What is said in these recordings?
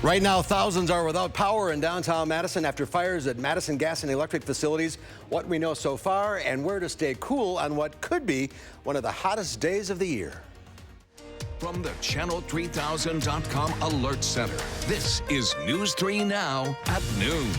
Right now, thousands are without power in downtown Madison after fires at Madison gas and electric facilities. What we know so far and where to stay cool on what could be one of the hottest days of the year. From the Channel3000.com Alert Center, this is News 3 Now at noon.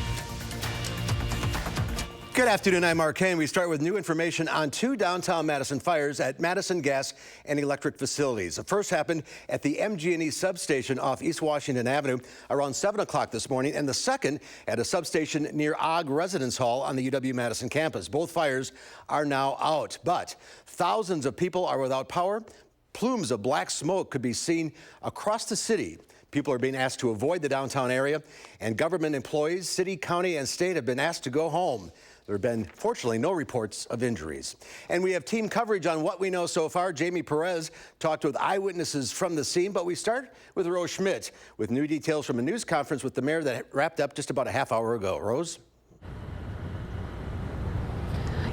Good afternoon, I'm Mark Kane. We start with new information on two downtown Madison fires at Madison gas and electric facilities. The first happened at the MG&E substation off East Washington Avenue around 7 o'clock this morning, and the second at a substation near Ogg Residence Hall on the UW-Madison campus. Both fires are now out, but thousands of people are without power. Plumes of black smoke could be seen across the city. People are being asked to avoid the downtown area, and government employees, city, county, and state have been asked to go home. There have been, fortunately, no reports of injuries. And we have team coverage on what we know so far. Jamie Perez talked with eyewitnesses from the scene, but we start with Rose Schmidt with new details from a news conference with the mayor that wrapped up just about a half hour ago. Rose?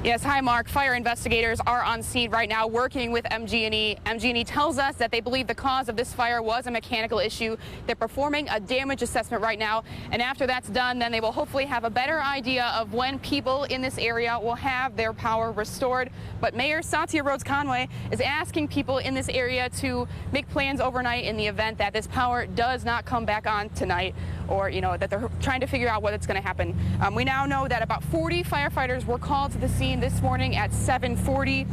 Yes, hi, Mark. Fire investigators are on scene right now working with MG&E. MG&E tells us that they believe the cause of this fire was a mechanical issue. They're performing a damage assessment right now, and after that's done, then they will hopefully have a better idea of when people in this area will have their power restored. But Mayor Satya Rhodes-Conway is asking people in this area to make plans overnight in the event that this power does not come back on tonight, or, that they're trying to figure out what's going to happen. We now know that about 40 firefighters were called to the scene this morning at 7:40.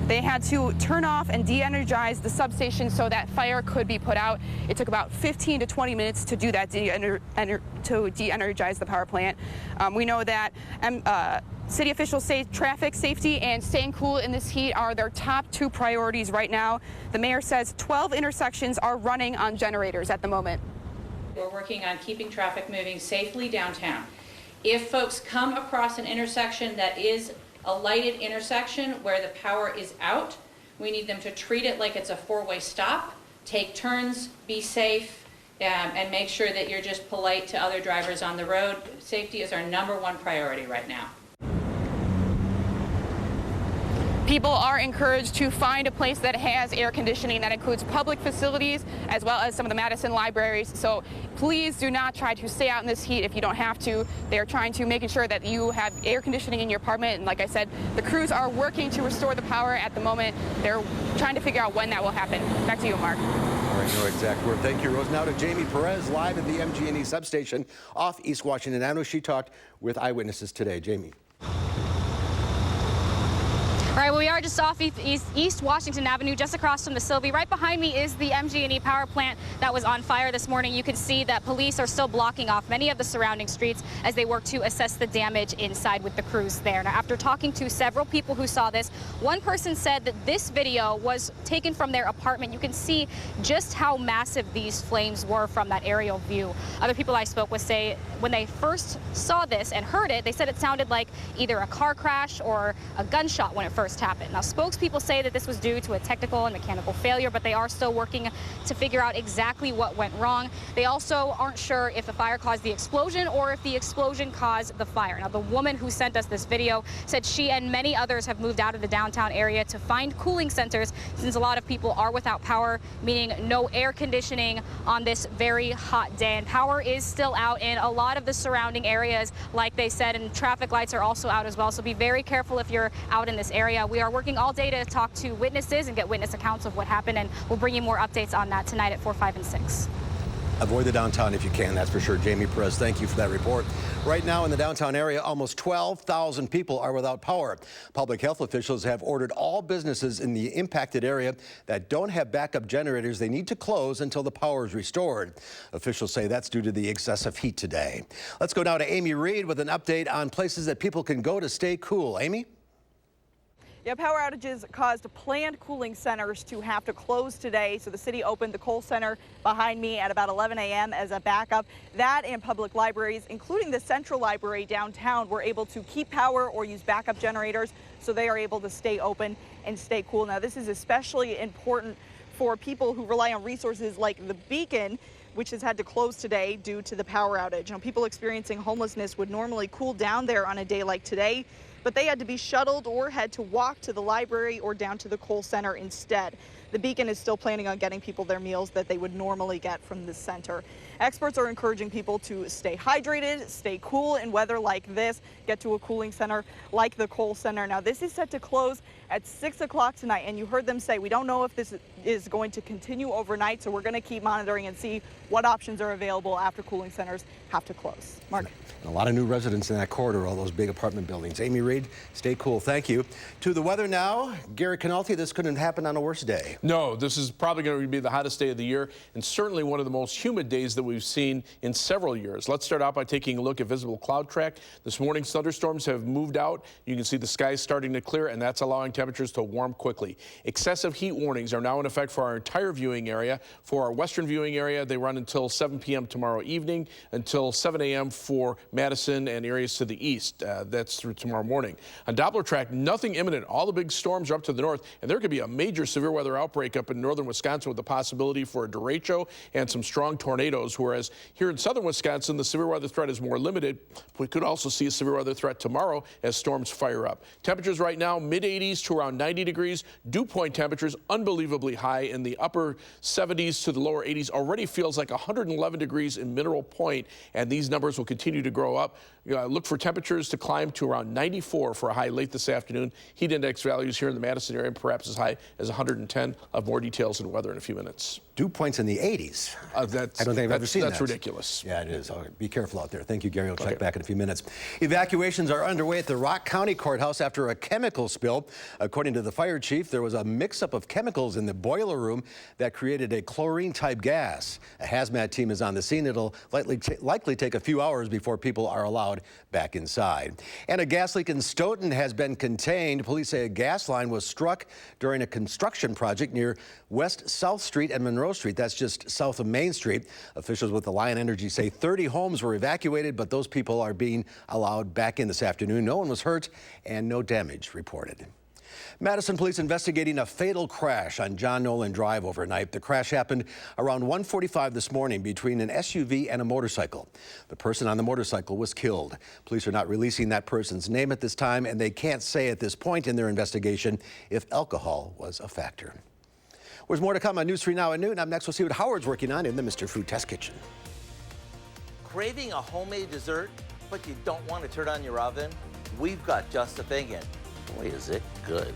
They had to turn off and de-energize the substation so that fire could be put out. It took about 15 to 20 minutes to do that, to de-energize the power plant. We know that city officials say traffic safety and staying cool in this heat are their top two priorities right now. The mayor says 12 intersections are running on generators at the moment. We're working on keeping traffic moving safely downtown. If folks come across an intersection that is a lighted intersection where the power is out, we need them to treat it like it's a four-way stop, take turns, be safe, and make sure that you're just polite to other drivers on the road. Safety is our #1 priority right now. People are encouraged to find a place that has air conditioning. That includes public facilities as well as some of the Madison libraries. So please do not try to stay out in this heat if you don't have to. They're trying to make sure that you have air conditioning in your apartment. And like I said, the crews are working to restore the power at the moment. They're trying to figure out when that will happen. Back to you, Mark. All right, no exact word. Thank you, Rose. Now to Jamie Perez, live at the MG&E substation off East Washington Avenue. She talked with eyewitnesses today. Jamie. All right, well, we are just off East Washington Avenue, just across from the Sylvie. Right behind me is the MG&E power plant that was on fire this morning. You can see that police are still blocking off many of the surrounding streets as they work to assess the damage inside with the crews there. Now, after talking to several people who saw this, one person said that this video was taken from their apartment. You can see just how massive these flames were from that aerial view. Other people I spoke with say when they first saw this and heard it, they said it sounded like either a car crash or a gunshot when it first happened. Now, spokespeople say that this was due to a technical and mechanical failure, but they are still working to figure out exactly what went wrong. They also aren't sure if the fire caused the explosion or if the explosion caused the fire. Now, the woman who sent us this video said she and many others have moved out of the downtown area to find cooling centers since a lot of people are without power, meaning no air conditioning on this very hot day. And power is still out in a lot of the surrounding areas, like they said, and traffic lights are also out as well. So be very careful if you're out in this area. We are working all day to talk to witnesses and get witness accounts of what happened, and we'll bring you more updates on that tonight at 4, 5, and 6. Avoid the downtown if you can, that's for sure. Jamie Perez, thank you for that report. Right now in the downtown area, almost 12,000 people are without power. Public health officials have ordered all businesses in the impacted area that don't have backup generators, they need to close until the power is restored. Officials say that's due to the excessive heat today. Let's go now to Amy Reed with an update on places that people can go to stay cool. Amy? Yeah, power outages caused planned cooling centers to have to close today. So the city opened the Kohl Center behind me at about 11 a.m. as a backup. That and public libraries, including the Central Library downtown, were able to keep power or use backup generators so they are able to stay open and stay cool. Now, this is especially important for people who rely on resources like the Beacon, which has had to close today due to the power outage. Now, people experiencing homelessness would normally cool down there on a day like today, but they had to be shuttled or had to walk to the library or down to the Kohl Center instead. the Beacon is still planning on getting people their meals that they would normally get from the center. Experts are encouraging people to stay hydrated, stay cool in weather like this, get to a cooling center like the Kohl Center. Now, this is set to close at 6 o'clock tonight, and you heard them say we don't know if this is going to continue overnight, so we're going to keep monitoring and see what options are available after cooling centers have to close. Mark. A lot of new residents in that corridor, all those big apartment buildings. Amy Reed, stay cool. Thank you. To the weather now. Gary Canalti, this couldn't happen on a worse day. No, this is probably going to be the hottest day of the year and certainly one of the most humid days that we've seen in several years. Let's start out by taking a look at visible cloud track. This morning's thunderstorms have moved out. You can see the skies starting to clear, and that's allowing temperatures to warm quickly. Excessive heat warnings are now in effect for our entire viewing area. For our western viewing area, they run until 7 p.m. tomorrow evening, until 7 a.m. for Madison and areas to the east. That's through tomorrow morning. On Doppler track, nothing imminent. All the big storms are up to the north, and there could be a major severe weather outbreak up in northern Wisconsin with the possibility for a derecho and some strong tornadoes, whereas here in southern Wisconsin, the severe weather threat is more limited. We could also see a severe weather threat tomorrow as storms fire up. Temperatures right now, mid-80s to around 90 degrees. Dew point temperatures unbelievably high in the upper 70s to the lower 80s. Already feels like 111 degrees in Mineral Point, and these numbers will continue to grow up. Look for temperatures to climb to around 94 for a high late this afternoon. Heat index values here in the Madison area perhaps as high as 110. Of more details and weather in a few minutes. Dew points in the 80s. I don't think I've ever seen that. That's ridiculous. Yeah, it is. Be careful out there. Thank you, Gary. I'll check back in a few minutes. Evacuations are underway at the Rock County Courthouse after a chemical spill. According to the fire chief, there was a mix-up of chemicals in the boiler room that created a chlorine-type gas. A hazmat team is on the scene. It'll likely take a few hours before people are allowed back inside. And a gas leak in Stoughton has been contained. Police say a gas line was struck during a construction project near West South Street and Monroe Street. That's just south of Main Street. Officials with Alliant Energy say 30 homes were evacuated, but those people are being allowed back in this afternoon. No one was hurt and no damage reported. Madison police investigating a fatal crash on John Nolan Drive overnight. The crash happened around 1:45 this morning between an SUV and a motorcycle. The person on the motorcycle was killed. Police are not releasing that person's name at this time, and they can't say at this point in their investigation if alcohol was a factor. There's more to come on News 3 Now at noon. Up next, we'll see what Howard's working on in the Mr. Food Test Kitchen. Craving a homemade dessert, but you don't want to turn on your oven? We've got just the thing, and boy, is it good.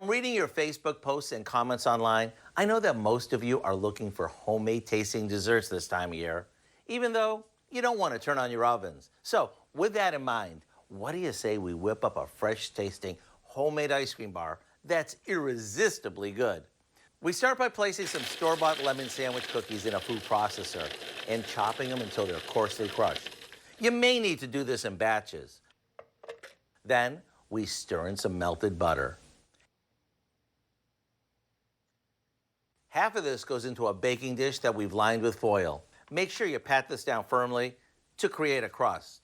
Reading your Facebook posts and comments online, I know that most of you are looking for homemade tasting desserts this time of year, even though you don't want to turn on your ovens. So with that in mind, what do you say we whip up a fresh tasting homemade ice cream bar that's irresistibly good? We start by placing some store-bought lemon sandwich cookies in a food processor and chopping them until they're coarsely crushed. You may need to do this in batches. Then we stir in some melted butter. Half of this goes into a baking dish that we've lined with foil. Make sure you pat this down firmly to create a crust.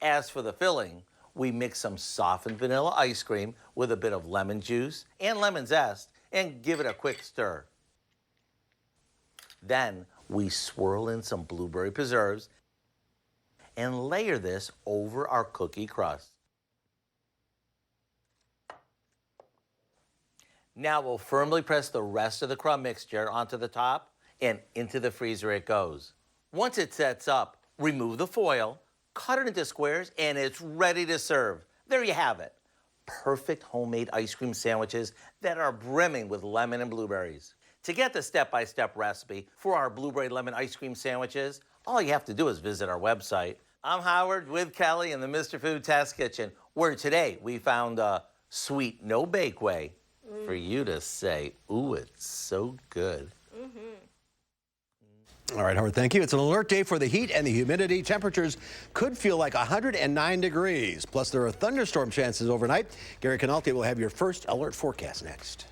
As for the filling, we mix some softened vanilla ice cream with a bit of lemon juice and lemon zest and give it a quick stir. Then we swirl in some blueberry preserves and layer this over our cookie crust. Now we'll firmly press the rest of the crumb mixture onto the top and into the freezer it goes. Once it sets up, remove the foil, cut it into squares, and it's ready to serve. There you have it. Perfect homemade ice cream sandwiches that are brimming with lemon and blueberries. To get the step-by-step recipe for our blueberry lemon ice cream sandwiches, all you have to do is visit our website. I'm Howard with Kelly in the Mr. Food Test Kitchen, where today we found a sweet no-bake way for you to say, ooh, it's so good. All right, Howard, thank you. It's an alert day for the heat and the humidity. Temperatures could feel like 109 degrees. Plus, there are thunderstorm chances overnight. Gary Canalti will have your first alert forecast next.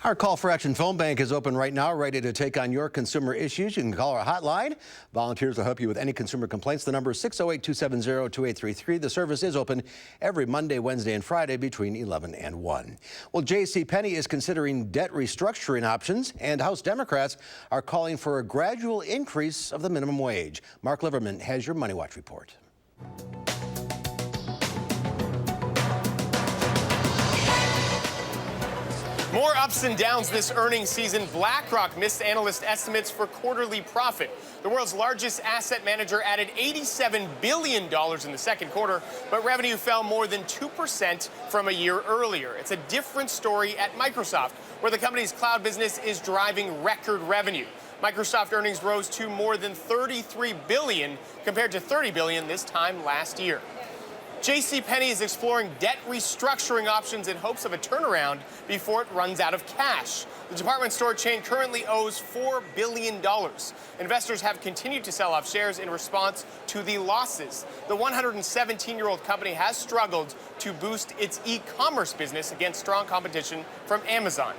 Our Call for Action phone bank is open right now, ready to take on your consumer issues. You can call our hotline. Volunteers will help you with any consumer complaints. The number is 608-270-2833. The service is open every Monday, Wednesday, and Friday between 11 and 1. Well, JCPenney is considering debt restructuring options, and House Democrats are calling for a gradual increase of the minimum wage. Mark Liverman has your MoneyWatch report. More ups and downs this earnings season. BlackRock missed analyst estimates for quarterly profit. The world's largest asset manager added $87 billion in the second quarter, but revenue fell more than 2% from a year earlier. It's a different story at Microsoft, where the company's cloud business is driving record revenue. Microsoft earnings rose to more than $33 billion compared to $30 billion this time last year. JCPenney is exploring debt restructuring options in hopes of a turnaround before it runs out of cash. The department store chain currently owes $4 billion. Investors have continued to sell off shares in response to the losses. The 117-year-old company has struggled to boost its e-commerce business against strong competition from Amazon.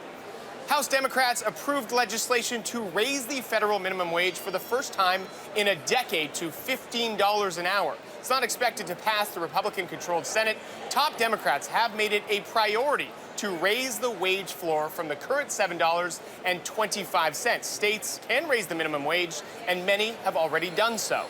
House Democrats approved legislation to raise the federal minimum wage for the first time in a decade to $15 an hour. It's not expected to pass the Republican-controlled Senate. Top Democrats have made it a priority to raise the wage floor from the current $7.25. States can raise the minimum wage, and many have already done so.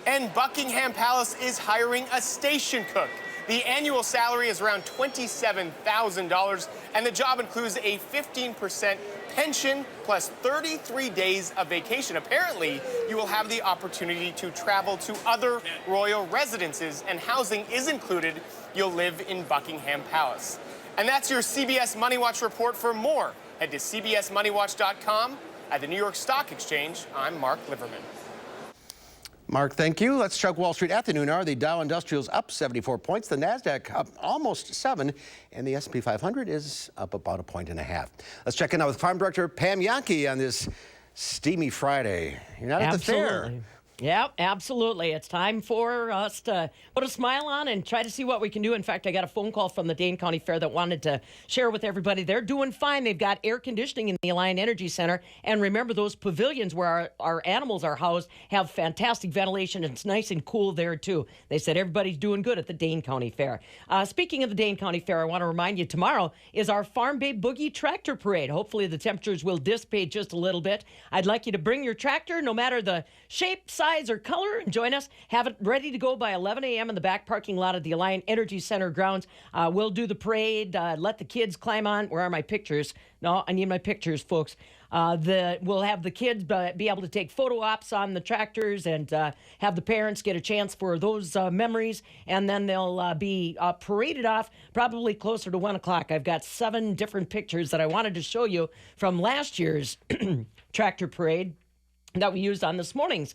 And Buckingham Palace is hiring a station cook. The annual salary is around $27,000, and the job includes a 15% pension plus 33 days of vacation. Apparently, you will have the opportunity to travel to other royal residences, and housing is included. You'll live in Buckingham Palace. And that's your CBS Money Watch report. For more, head to cbsmoneywatch.com. At the New York Stock Exchange, I'm Mark Liverman. Mark, thank you. Let's check Wall Street at the noon hour. The Dow Industrial's up 74 points. The NASDAQ up almost 7. And the S&P 500 is up about 1.5 points. Let's check in now with Farm Director Pam Yankee on this steamy Friday. You're not at the fair. Yeah, absolutely. It's time for us to put a smile on and try to see what we can do. In fact, I got a phone call from the Dane County Fair that wanted to share with everybody. They're doing fine. They've got air conditioning in the Alliant Energy Center. And remember, those pavilions where our animals are housed have fantastic ventilation. It's nice and cool there, too. They said everybody's doing good at the Dane County Fair. Speaking of the Dane County Fair, I want to remind you, tomorrow is our Farm Babe Boogie Tractor Parade. Hopefully the temperatures will dissipate just a little bit. I'd like you to bring your tractor, no matter the shape, size, or color, and join us. Have it ready to go by 11 a.m. in the back parking lot of the Alliant Energy Center grounds. We'll do the parade, let the kids climb on. Where are my pictures? No, I need my pictures, folks. We'll have the kids be able to take photo ops on the tractors and have the parents get a chance for those memories, and then they'll be paraded off probably closer to 1 o'clock. I've got 7 different pictures that I wanted to show you from last year's tractor parade that we used on this morning's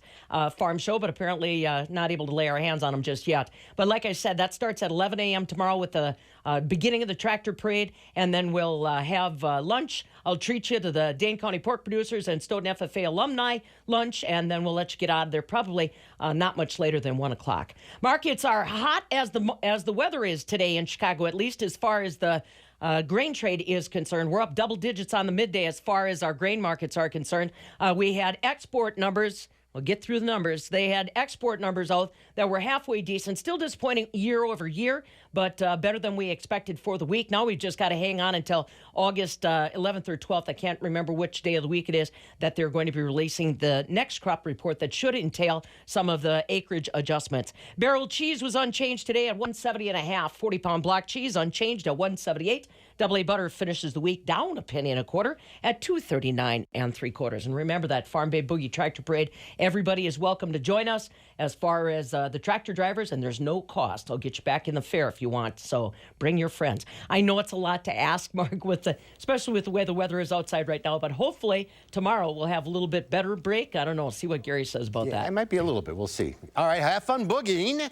farm show, but apparently not able to lay our hands on them just yet. But like I said, that starts at 11 a.m. tomorrow with the beginning of the tractor parade, and then we'll have lunch. I'll treat you to the Dane County Pork Producers and Stoughton FFA alumni lunch, and then we'll let you get out of there probably not much later than 1 o'clock. Markets are hot as the weather is today in Chicago, at least as far as the grain trade is concerned. We're up double digits on the midday as far as our grain markets are concerned. We had export numbers. We'll get through the numbers. They had export numbers out that were halfway decent, still disappointing year over year, but better than we expected for the week. Now we've just got to hang on until August 11th or 12th. I can't remember which day of the week it is that they're going to be releasing the next crop report that should entail some of the acreage adjustments. Barrel cheese was unchanged today at 170.5. 40-pound block cheese unchanged at 178. AA butter finishes the week down a penny and a quarter at 239 3/4. And remember that Farm Babe Boogie Tractor Parade. Everybody is welcome to join us as far as the tractor drivers, and there's no cost. I'll get you back in the fair if you want, so bring your friends. I know it's a lot to ask, Mark, especially with the way the weather is outside right now, but hopefully tomorrow we'll have a little bit better break. I don't know. See what Gary says about that. It might be a little bit. We'll see. All right, have fun boogieing.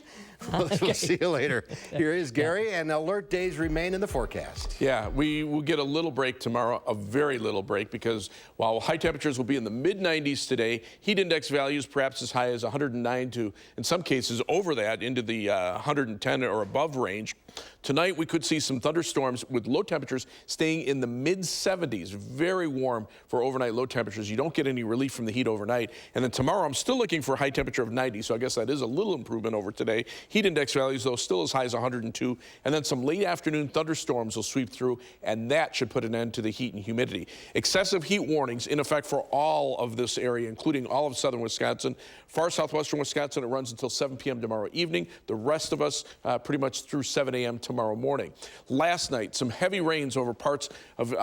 We'll see you later. Here is Gary, and alert days remain in the forecast. Yeah, we will get a little break tomorrow, a very little break, because while high temperatures will be in the mid-90s today, heat index values perhaps as high as 109 to, in some cases, over that into the 110 or above range. Tonight, we could see some thunderstorms with low temperatures staying in the mid-70s. Very warm for overnight low temperatures. You don't get any relief from the heat overnight. And then tomorrow, I'm still looking for a high temperature of 90, so I guess that is a little improvement over today. Heat index values, though, still as high as 102. And then some late afternoon thunderstorms will sweep through, and that should put an end to the heat and humidity. Excessive heat warnings in effect for all of this area, including all of southern Wisconsin. Far southwestern Wisconsin, it runs until 7 p.m. tomorrow evening. The rest of us pretty much through 7 a.m. tomorrow tomorrow morning. Last night, some heavy rains over parts of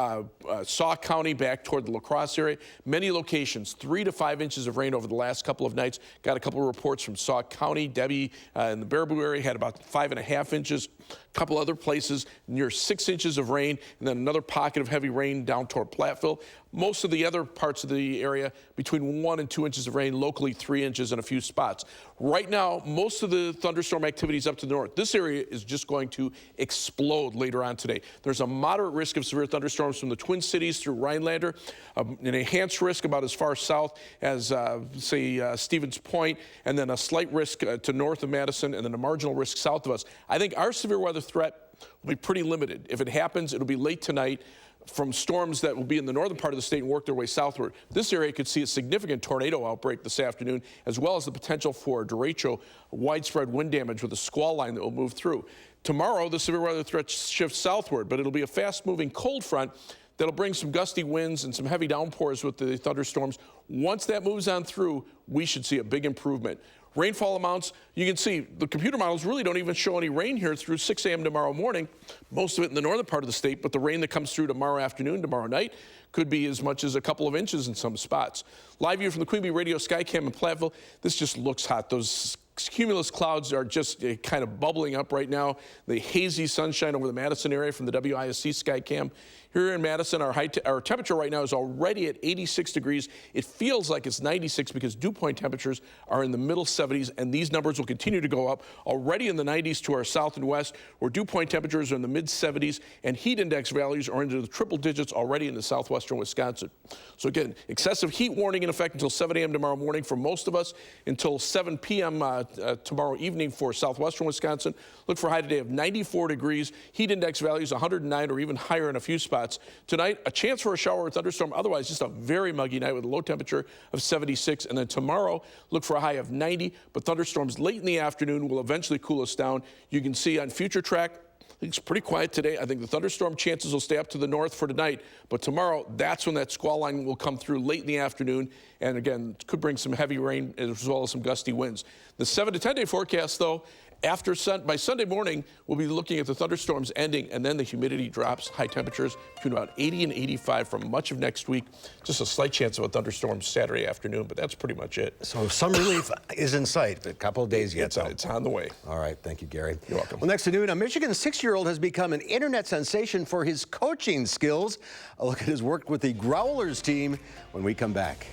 Sauk County back toward the La Crosse area. Many locations, 3 to 5 inches of rain over the last couple of nights. Got a couple of reports from Sauk County. Debbie in the Baraboo area had about 5.5 inches. A couple other places near 6 inches of rain, and then another pocket of heavy rain down toward Platteville. Most of the other parts of the area between 1 and 2 inches of rain, locally 3 inches in a few spots. Right now, most of the thunderstorm activity is up to the north. This area is just going to explode later on today. There's a moderate risk of severe thunderstorms from the Twin Cities through Rhinelander, an enhanced risk about as far south as, Stevens Point, and then a slight risk to north of Madison, and then a marginal risk south of us. I think our severe weather threat will be pretty limited. If it happens, it'll be late tonight from storms that will be in the northern part of the state and work their way southward. This area could see a significant tornado outbreak this afternoon, as well as the potential for derecho, widespread wind damage with a squall line that will move through. Tomorrow, the severe weather threat shifts southward, but it'll be a fast-moving cold front that'll bring some gusty winds and some heavy downpours with the thunderstorms. Once that moves on through, we should see a big improvement. Rainfall amounts, you can see the computer models really don't even show any rain here through 6 a.m. tomorrow morning, most of it in the northern part of the state, but the rain that comes through tomorrow afternoon, tomorrow night, could be as much as a couple of inches in some spots. Live view from the Queen Bee Radio Skycam in Platteville. This just looks hot. Those cumulus clouds are just kind of bubbling up right now. The hazy sunshine over the Madison area from the WISC Skycam. Here in Madison, our temperature right now is already at 86 degrees. It feels like it's 96 because dew point temperatures are in the middle 70s, and these numbers will continue to go up. Already in the 90s to our south and west, where dew point temperatures are in the mid 70s, and heat index values are into the triple digits already in the southwestern Wisconsin. So again, excessive heat warning in effect until 7 a.m. tomorrow morning for most of us, until 7 p.m. Tomorrow evening for southwestern Wisconsin. Look for a high today of 94 degrees. Heat index values 109 or even higher in a few spots. Tonight, a chance for a shower or thunderstorm. Otherwise, just a very muggy night with a low temperature of 76. And then tomorrow, look for a high of 90. But thunderstorms late in the afternoon will eventually cool us down. You can see on Future Track, it's pretty quiet today. I think the thunderstorm chances will stay up to the north for tonight. But tomorrow, that's when that squall line will come through late in the afternoon. And again, could bring some heavy rain as well as some gusty winds. The 7 to 10 day forecast, though, by Sunday morning, we'll be looking at the thunderstorms ending, and then the humidity drops. High temperatures between about 80 and 85 for much of next week. Just a slight chance of a thunderstorm Saturday afternoon, but that's pretty much it. So some relief is in sight. A couple of days yet. It's on the way. All right. Thank you, Gary. You're welcome. Well, next to noon, a Michigan 6-year-old has become an internet sensation for his coaching skills. A look at his work with the Growlers team when we come back.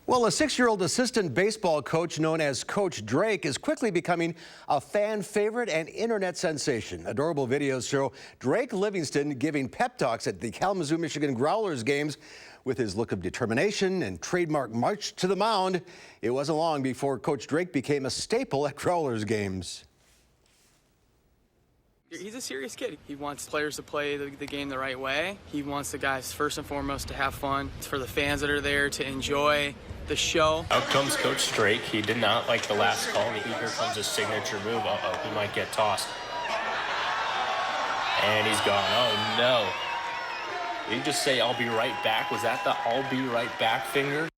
Well, a 6-year-old assistant baseball coach known as Coach Drake is quickly becoming a fan favorite and internet sensation. Adorable videos show Drake Livingston giving pep talks at the Kalamazoo, Michigan Growlers games. With his look of determination and trademark march to the mound, it wasn't long before Coach Drake became a staple at Growlers games. He's a serious kid. He wants players to play the game the right way. He wants the guys, first and foremost, to have fun. It's for the fans that are there to enjoy the show. Out comes Coach Drake. He did not like the last call. Here comes his signature move. Uh-oh, he might get tossed. And he's gone. Oh, no. Did he just say, "I'll be right back"? Was that the "I'll be right back" finger?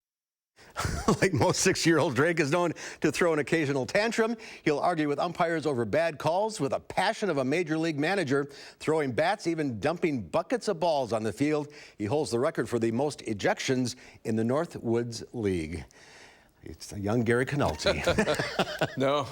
Like most 6-year-old, Drake is known to throw an occasional tantrum. He'll argue with umpires over bad calls with a passion of a major league manager, throwing bats, even dumping buckets of balls on the field. He holds the record for the most ejections in the Northwoods League. It's a young Gary Canalti. No,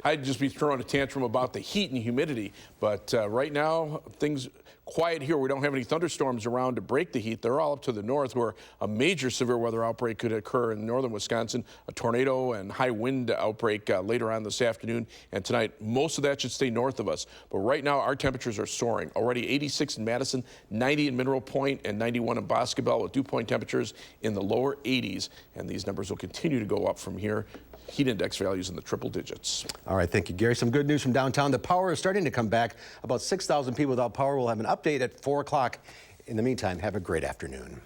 I'd just be throwing a tantrum about the heat and humidity. But right now, things quiet here. We don't have any thunderstorms around to break the heat. They're all up to the north, where a major severe weather outbreak could occur in northern Wisconsin. A tornado and high wind outbreak later on this afternoon and tonight. Most of that should stay north of us. But right now, our temperatures are soaring. Already 86 in Madison, 90 in Mineral Point, and 91 in Boscobel, with dew point temperatures in the lower 80s. And these numbers will continue to go up from here. Heat index values in the triple digits. All right, thank you, Gary. Some good news from downtown. The power is starting to come back. About 6,000 people without power. We'll have an update at 4 o'clock. In the meantime, have a great afternoon.